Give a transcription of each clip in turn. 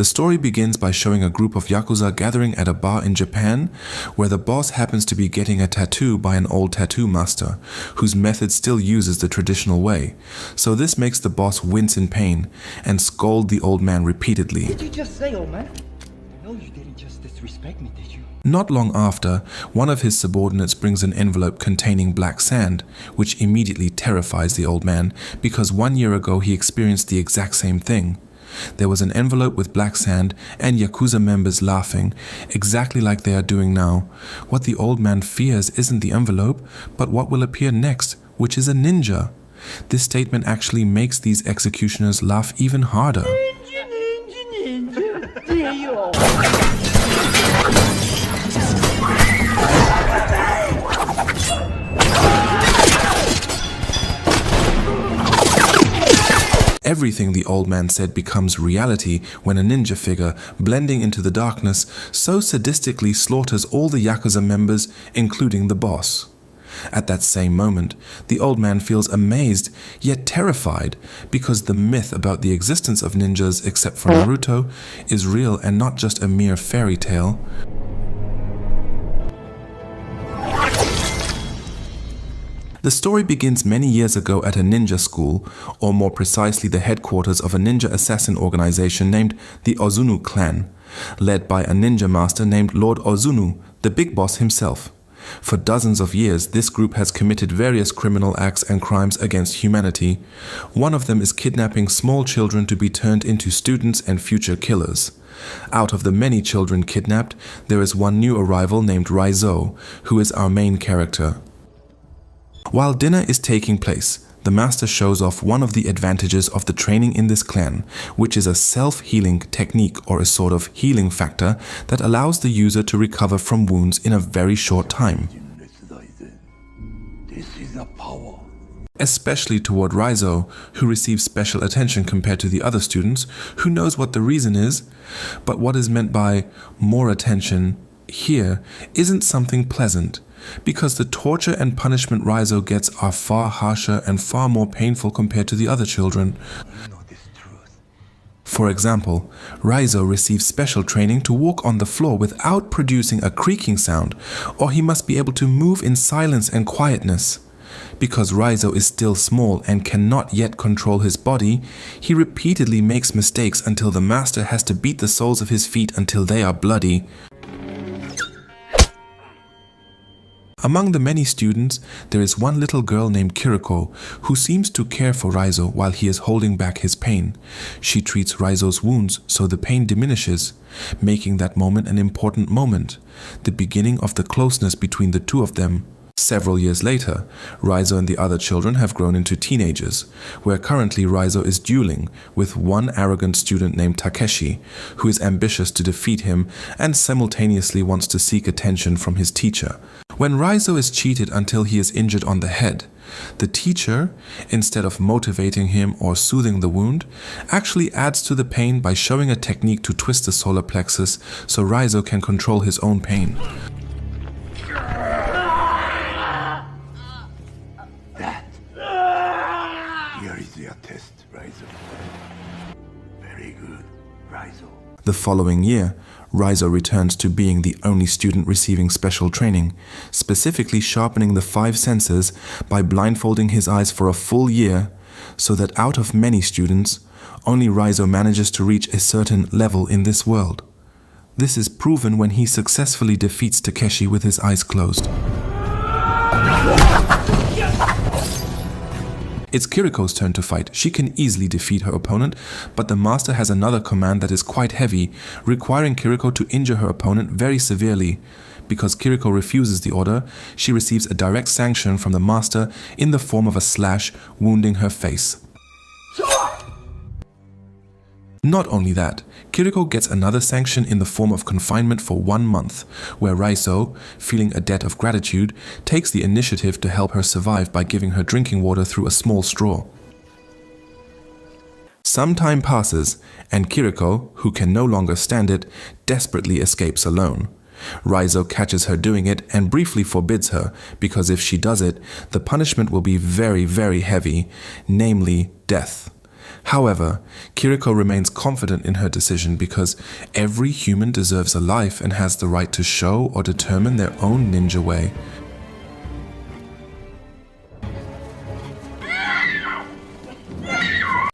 The story begins by showing a group of Yakuza gathering at a bar in Japan, where the boss happens to be getting a tattoo by an old tattoo master, whose method still uses the traditional way. So this makes the boss wince in pain and scold the old man repeatedly. What did you just say, old man? No, you didn't just disrespect me, did you? Not long after, one of his subordinates brings an envelope containing black sand, which immediately terrifies the old man, because 1 year ago he experienced the exact same thing. There was an envelope with black sand and Yakuza members laughing, exactly like they are doing now. What the old man fears isn't the envelope, but what will appear next, which is a ninja. This statement actually makes these executioners laugh even harder. Everything the old man said becomes reality when a ninja figure, blending into the darkness, so sadistically slaughters all the Yakuza members, including the boss. At that same moment, the old man feels amazed, yet terrified, because the myth about the existence of ninjas, except for Naruto, is real and not just a mere fairy tale. The story begins many years ago at a ninja school, or more precisely the headquarters of a ninja assassin organization named the Ozunu Clan, led by a ninja master named Lord Ozunu, the big boss himself. For dozens of years, this group has committed various criminal acts and crimes against humanity. One of them is kidnapping small children to be turned into students and future killers. Out of the many children kidnapped, there is one new arrival named Raizo, who is our main character. While dinner is taking place, the master shows off one of the advantages of the training in this clan, which is a self-healing technique or a sort of healing factor that allows the user to recover from wounds in a very short time. This is a power. Especially toward Raizo, who receives special attention compared to the other students, who knows what the reason is, but what is meant by more attention here isn't something pleasant, because the torture and punishment Raizo gets are far harsher and far more painful compared to the other children. For example, Raizo receives special training to walk on the floor without producing a creaking sound, or he must be able to move in silence and quietness. Because Raizo is still small and cannot yet control his body, he repeatedly makes mistakes until the master has to beat the soles of his feet until they are bloody. Among the many students, there is one little girl named Kiriko who seems to care for Raizo while he is holding back his pain. She treats Raizo's wounds so the pain diminishes, making that moment an important moment, the beginning of the closeness between the two of them. Several years later, Raizo and the other children have grown into teenagers, where currently Raizo is dueling with one arrogant student named Takeshi, who is ambitious to defeat him and simultaneously wants to seek attention from his teacher. When Raizo is cheated until he is injured on the head, the teacher, instead of motivating him or soothing the wound, actually adds to the pain by showing a technique to twist the solar plexus so Raizo can control his own pain. Here is your test, Raizo. Very good, Raizo. The following year, Raizo returns to being the only student receiving special training, specifically sharpening the 5 senses by blindfolding his eyes for a full year, so that out of many students, only Raizo manages to reach a certain level in this world. This is proven when he successfully defeats Takeshi with his eyes closed. It's Kiriko's turn to fight. She can easily defeat her opponent, but the master has another command that is quite heavy, requiring Kiriko to injure her opponent very severely. Because Kiriko refuses the order, she receives a direct sanction from the master in the form of a slash, wounding her face. Not only that, Kiriko gets another sanction in the form of confinement for 1 month, where Raizo, feeling a debt of gratitude, takes the initiative to help her survive by giving her drinking water through a small straw. Some time passes, and Kiriko, who can no longer stand it, desperately escapes alone. Raizo catches her doing it and briefly forbids her, because if she does it, the punishment will be very, very heavy, namely death. However, Kiriko remains confident in her decision because every human deserves a life and has the right to show or determine their own ninja way.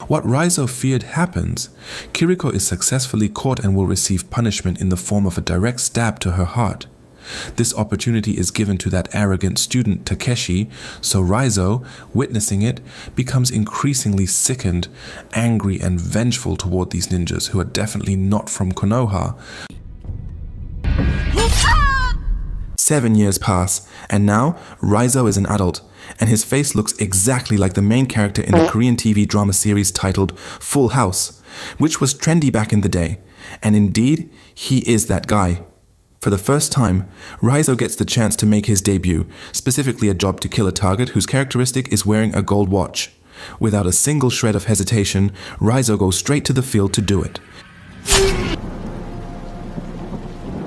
What Raizo feared happens. Kiriko is successfully caught and will receive punishment in the form of a direct stab to her heart. This opportunity is given to that arrogant student Takeshi, so Raizo, witnessing it, becomes increasingly sickened, angry and vengeful toward these ninjas who are definitely not from Konoha. 7 years pass, and now Raizo is an adult, and his face looks exactly like the main character in the Korean TV drama series titled Full House, which was trendy back in the day. And indeed, he is that guy. For the first time, Raizo gets the chance to make his debut, specifically a job to kill a target whose characteristic is wearing a gold watch. Without a single shred of hesitation, Raizo goes straight to the field to do it.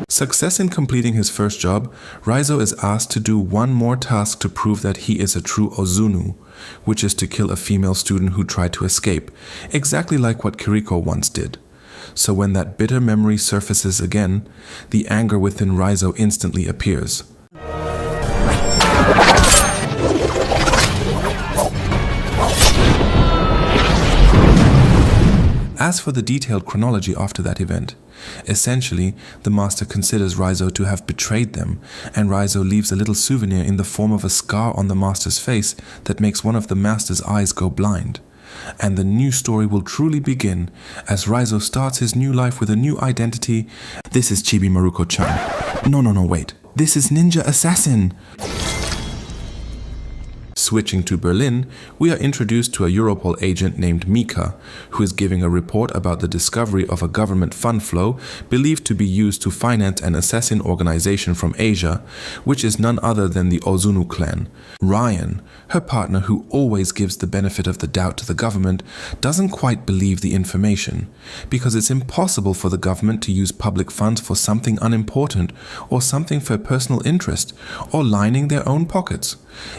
Success in completing his first job, Raizo is asked to do one more task to prove that he is a true Ozunu, which is to kill a female student who tried to escape, exactly like what Kiriko once did. So when that bitter memory surfaces again, the anger within Raizo instantly appears. As for the detailed chronology after that event, essentially, the master considers Raizo to have betrayed them, and Raizo leaves a little souvenir in the form of a scar on the master's face that makes one of the master's eyes go blind. And the new story will truly begin as Raizo starts his new life with a new identity. This is Chibi Maruko-chan. No, wait. This is Ninja Assassin. Switching to Berlin, we are introduced to a Europol agent named Mika, who is giving a report about the discovery of a government fund flow believed to be used to finance an assassin organization from Asia, which is none other than the Ozunu Clan. Ryan, her partner who always gives the benefit of the doubt to the government, doesn't quite believe the information, because it's impossible for the government to use public funds for something unimportant, or something for personal interest, or lining their own pockets.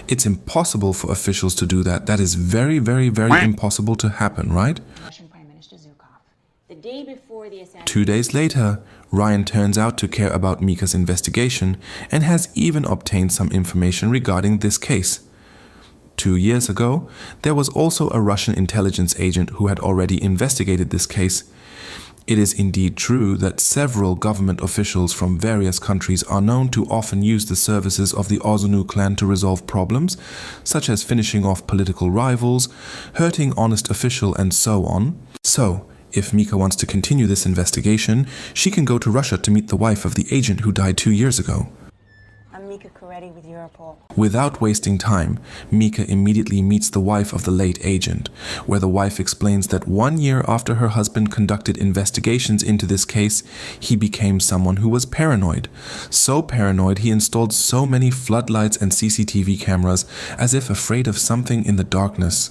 It's impossible for officials to do that. That is very, very, very impossible to happen, right? Russian Prime Minister Zhukov. The day before the assassination. 2 days later, Ryan turns out to care about Mika's investigation and has even obtained some information regarding this case. 2 years ago, there was also a Russian intelligence agent who had already investigated this case. It is indeed true that several government officials from various countries are known to often use the services of the Ozunu Clan to resolve problems, such as finishing off political rivals, hurting honest officials, and so on. So, if Mika wants to continue this investigation, she can go to Russia to meet the wife of the agent who died 2 years ago. I'm Mika Coretti with Europol. Without wasting time, Mika immediately meets the wife of the late agent, where the wife explains that 1 year after her husband conducted investigations into this case, he became someone who was paranoid. So paranoid he installed so many floodlights and CCTV cameras as if afraid of something in the darkness.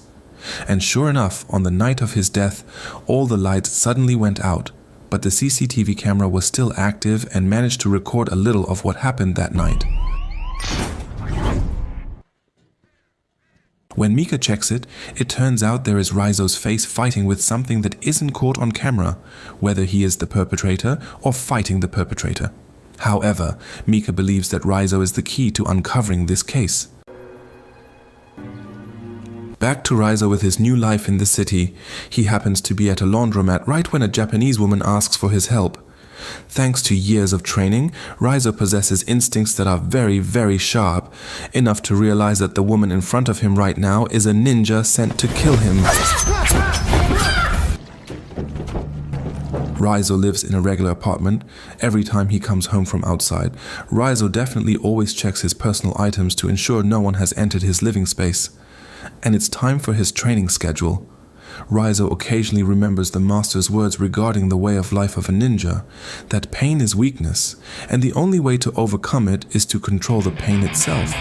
And sure enough, on the night of his death, all the lights suddenly went out, but the CCTV camera was still active and managed to record a little of what happened that night. When Mika checks it, it turns out there is Raizo's face fighting with something that isn't caught on camera, whether he is the perpetrator or fighting the perpetrator. However, Mika believes that Raizo is the key to uncovering this case. Back to Raizo with his new life in the city. He happens to be at a laundromat right when a Japanese woman asks for his help. Thanks to years of training, Raizo possesses instincts that are very, very sharp, enough to realize that the woman in front of him right now is a ninja sent to kill him. Raizo lives in a regular apartment. Every time he comes home from outside, Raizo definitely always checks his personal items to ensure no one has entered his living space. And it's time for his training schedule. Raizo occasionally remembers the master's words regarding the way of life of a ninja, that pain is weakness, and the only way to overcome it is to control the pain itself.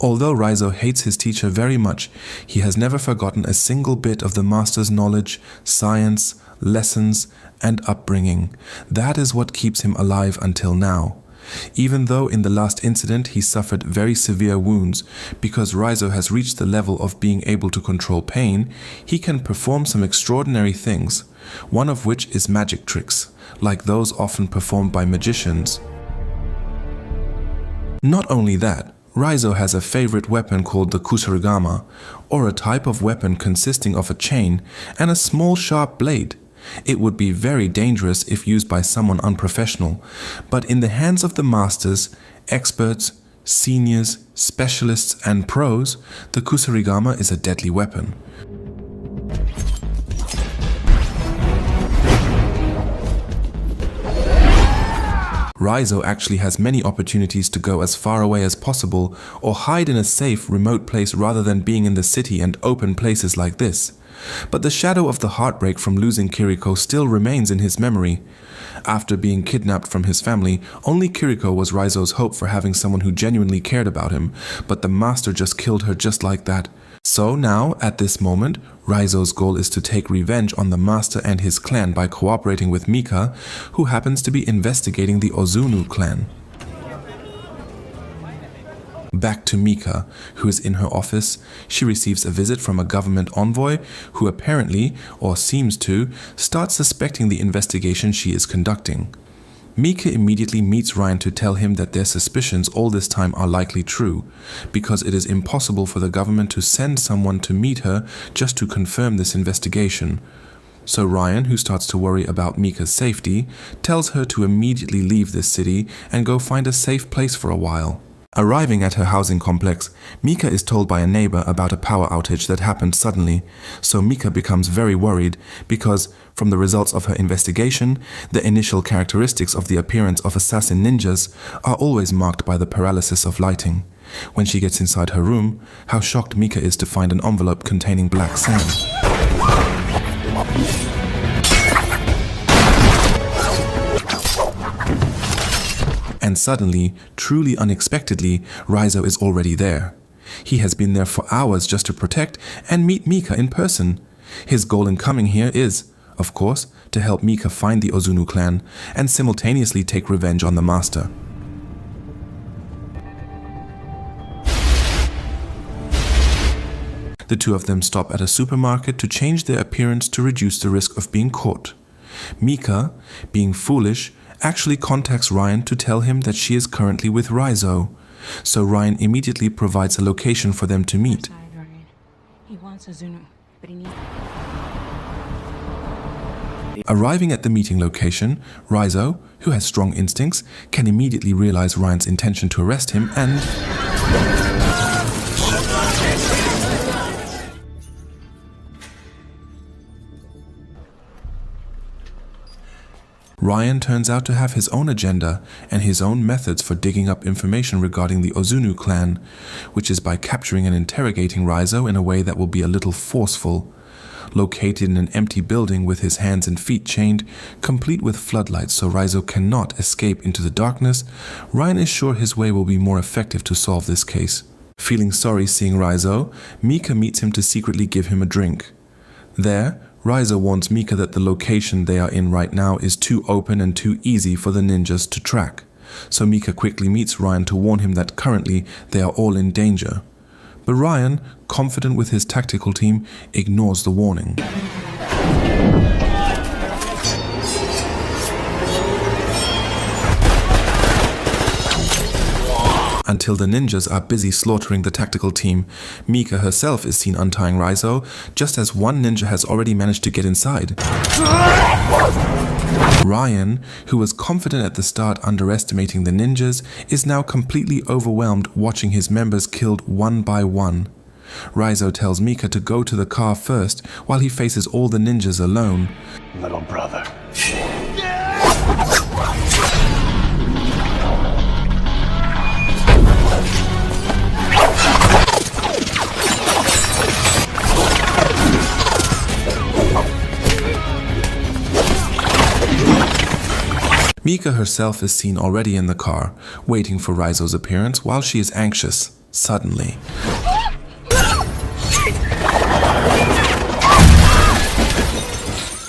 Although Raizo hates his teacher very much, he has never forgotten a single bit of the master's knowledge, science, lessons, and upbringing. That is what keeps him alive until now. Even though in the last incident he suffered very severe wounds, because Raizo has reached the level of being able to control pain, he can perform some extraordinary things, one of which is magic tricks, like those often performed by magicians. Not only that, Raizo has a favorite weapon called the kusarigama, or a type of weapon consisting of a chain and a small sharp blade. It would be very dangerous if used by someone unprofessional, but in the hands of the masters, experts, seniors, specialists, and pros, the kusarigama is a deadly weapon. Raizo actually has many opportunities to go as far away as possible or hide in a safe, remote place rather than being in the city and open places like this. But the shadow of the heartbreak from losing Kiriko still remains in his memory. After being kidnapped from his family, only Kiriko was Raizo's hope for having someone who genuinely cared about him, but the master just killed her just like that. So now, at this moment, Raizo's goal is to take revenge on the master and his clan by cooperating with Mika, who happens to be investigating the Ozunu Clan. Back to Mika, who is in her office. She receives a visit from a government envoy who apparently, or seems to, start suspecting the investigation she is conducting. Mika immediately meets Ryan to tell him that their suspicions all this time are likely true, because it is impossible for the government to send someone to meet her just to confirm this investigation. So Ryan, who starts to worry about Mika's safety, tells her to immediately leave this city and go find a safe place for a while. Arriving at her housing complex, Mika is told by a neighbor about a power outage that happened suddenly, so Mika becomes very worried because, from the results of her investigation, the initial characteristics of the appearance of assassin ninjas are always marked by the paralysis of lighting. When she gets inside her room, how shocked Mika is to find an envelope containing black sand. And suddenly, truly unexpectedly, Raizo is already there. He has been there for hours just to protect and meet Mika in person. His goal in coming here is, of course, to help Mika find the Ozunu Clan and simultaneously take revenge on the master. The two of them stop at a supermarket to change their appearance to reduce the risk of being caught. Mika, being foolish, actually contacts Ryan to tell him that she is currently with Raizo, so Ryan immediately provides a location for them to meet. He wants Ozunu, but he needs... Arriving at the meeting location, Raizo, who has strong instincts, can immediately realize Ryan's intention to arrest him and... Ryan turns out to have his own agenda and his own methods for digging up information regarding the Ozunu Clan, which is by capturing and interrogating Raizo in a way that will be a little forceful. Located in an empty building with his hands and feet chained, complete with floodlights so Raizo cannot escape into the darkness, Ryan is sure his way will be more effective to solve this case. Feeling sorry seeing Raizo, Mika meets him to secretly give him a drink. There, Raizo warns Mika that the location they are in right now is too open and too easy for the ninjas to track, so Mika quickly meets Ryan to warn him that currently they are all in danger. But Ryan, confident with his tactical team, ignores the warning. Until the ninjas are busy slaughtering the tactical team, Mika herself is seen untying Raizo, just as one ninja has already managed to get inside. Ryan, who was confident at the start underestimating the ninjas, is now completely overwhelmed watching his members killed one by one. Raizo tells Mika to go to the car first while he faces all the ninjas alone. Little brother. Mika herself is seen already in the car, waiting for Raizo's appearance while she is anxious, Suddenly,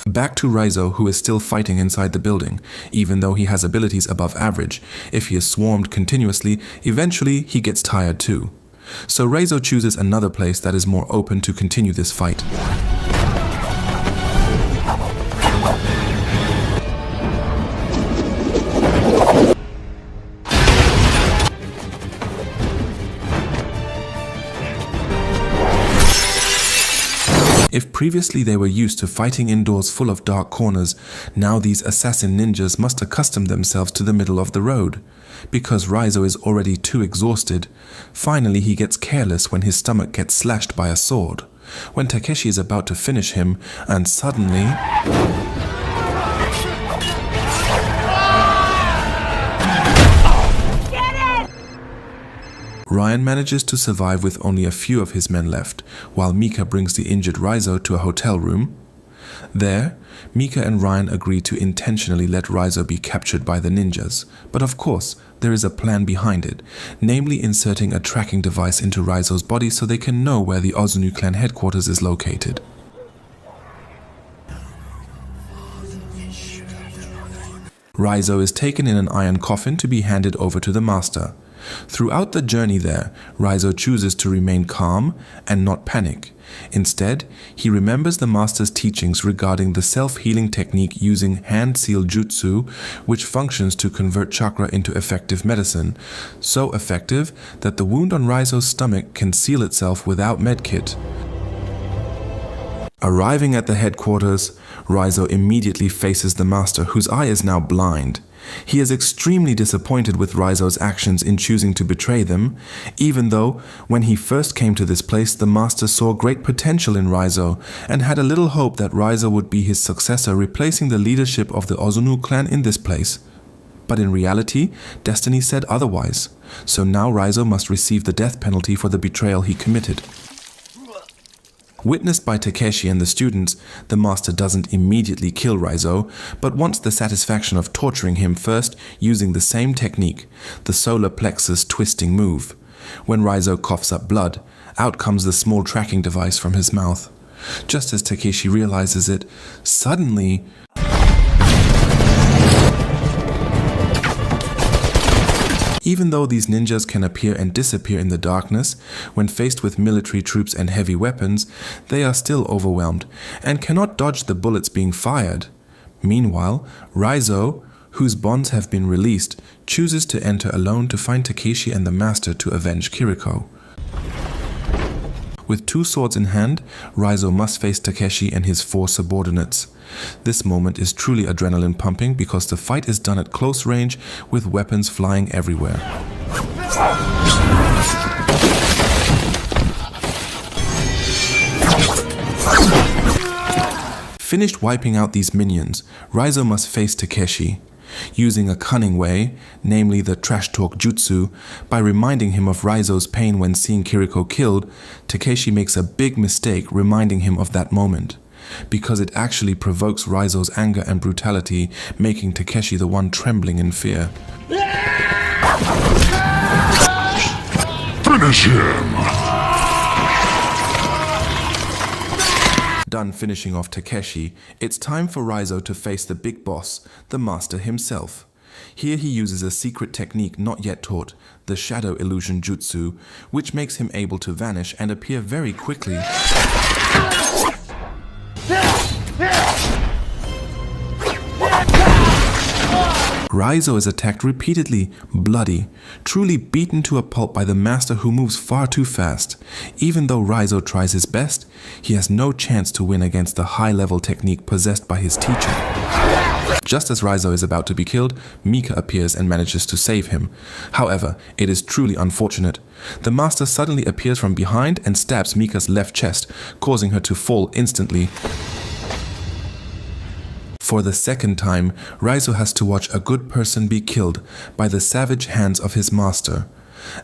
back to Raizo, who is still fighting inside the building. Even though he has abilities above average, if he is swarmed continuously, eventually he gets tired too. So Raizo chooses another place that is more open to continue this fight. If previously they were used to fighting indoors full of dark corners, now these assassin ninjas must accustom themselves to the middle of the road. Because Raizo is already too exhausted, finally he gets careless when his stomach gets slashed by a sword. When Takeshi is about to finish him, and suddenly... Ryan manages to survive with only a few of his men left, while Mika brings the injured Raizo to a hotel room. There, Mika and Ryan agree to intentionally let Raizo be captured by the ninjas, but of course, there is a plan behind it, namely inserting a tracking device into Raizo's body so they can know where the Ozunu Clan headquarters is located. Raizo is taken in an iron coffin to be handed over to the master. Throughout the journey there, Raizo chooses to remain calm and not panic. Instead, he remembers the master's teachings regarding the self-healing technique using hand-seal jutsu, which functions to convert chakra into effective medicine, so effective that the wound on Raizo's stomach can seal itself without medkit. Arriving at the headquarters, Raizo immediately faces the master, whose eye is now blind. He is extremely disappointed with Raizo's actions in choosing to betray them, even though, when he first came to this place, the master saw great potential in Raizo and had a little hope that Raizo would be his successor, replacing the leadership of the Ozunu Clan in this place. But in reality, destiny said otherwise, so now Raizo must receive the death penalty for the betrayal he committed. Witnessed by Takeshi and the students, the master doesn't immediately kill Raizo, but wants the satisfaction of torturing him first using the same technique, the solar plexus twisting move. When Raizo coughs up blood, out comes the small tracking device from his mouth. Just as Takeshi realizes it, suddenly... Even though these ninjas can appear and disappear in the darkness, when faced with military troops and heavy weapons, they are still overwhelmed and cannot dodge the bullets being fired. Meanwhile, Raizo, whose bonds have been released, chooses to enter alone to find Takeshi and the master to avenge Kiriko. With two swords in hand, Raizo must face Takeshi and his 4 subordinates. This moment is truly adrenaline pumping because the fight is done at close range with weapons flying everywhere. Finished wiping out these minions, Raizo must face Takeshi. Using a cunning way, namely the trash talk jutsu, by reminding him of Raizo's pain when seeing Kiriko killed, Takeshi makes a big mistake reminding him of that moment, because it actually provokes Raizo's anger and brutality, making Takeshi the one trembling in fear. Finish him! Done finishing off Takeshi, it's time for Raizo to face the big boss, the master himself. Here he uses a secret technique not yet taught, the shadow illusion jutsu, which makes him able to vanish and appear very quickly. Raizo is attacked repeatedly, bloody, truly beaten to a pulp by the master who moves far too fast. Even though Raizo tries his best, he has no chance to win against the high-level technique possessed by his teacher. Just as Raizo is about to be killed, Mika appears and manages to save him. However, it is truly unfortunate. The master suddenly appears from behind and stabs Mika's left chest, causing her to fall instantly. For the second time, Raizo has to watch a good person be killed by the savage hands of his master.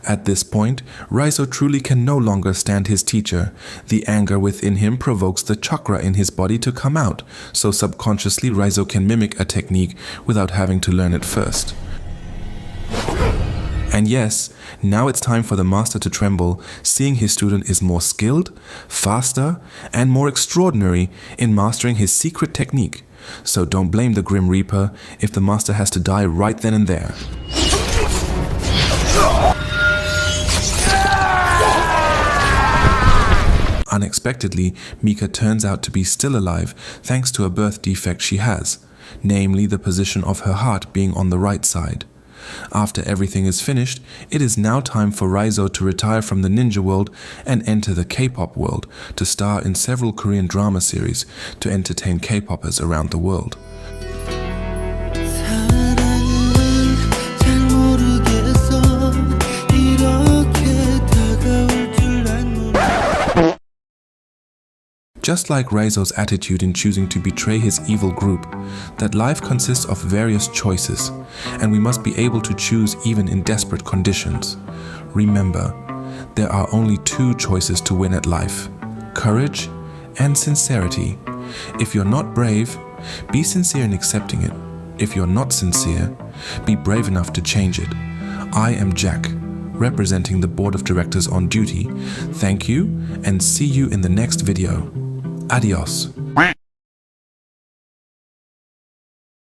At this point, Raizo truly can no longer stand his teacher. The anger within him provokes the chakra in his body to come out, so subconsciously Raizo can mimic a technique without having to learn it first. And yes, now it's time for the master to tremble, seeing his student is more skilled, faster, and more extraordinary in mastering his secret technique. So don't blame the Grim Reaper if the master has to die right then and there. Unexpectedly, Mika turns out to be still alive thanks to a birth defect she has, namely the position of her heart being on the right side. After everything is finished, it is now time for Raizo to retire from the ninja world and enter the K-pop world to star in several Korean drama series to entertain K-poppers around the world. Just like Raizo's attitude in choosing to betray his evil group, that life consists of various choices, and we must be able to choose even in desperate conditions. Remember, there are only two choices to win at life: courage and sincerity. If you're not brave, be sincere in accepting it. If you're not sincere, be brave enough to change it. I am Jack, representing the board of directors on duty. Thank you, and see you in the next video. Adios.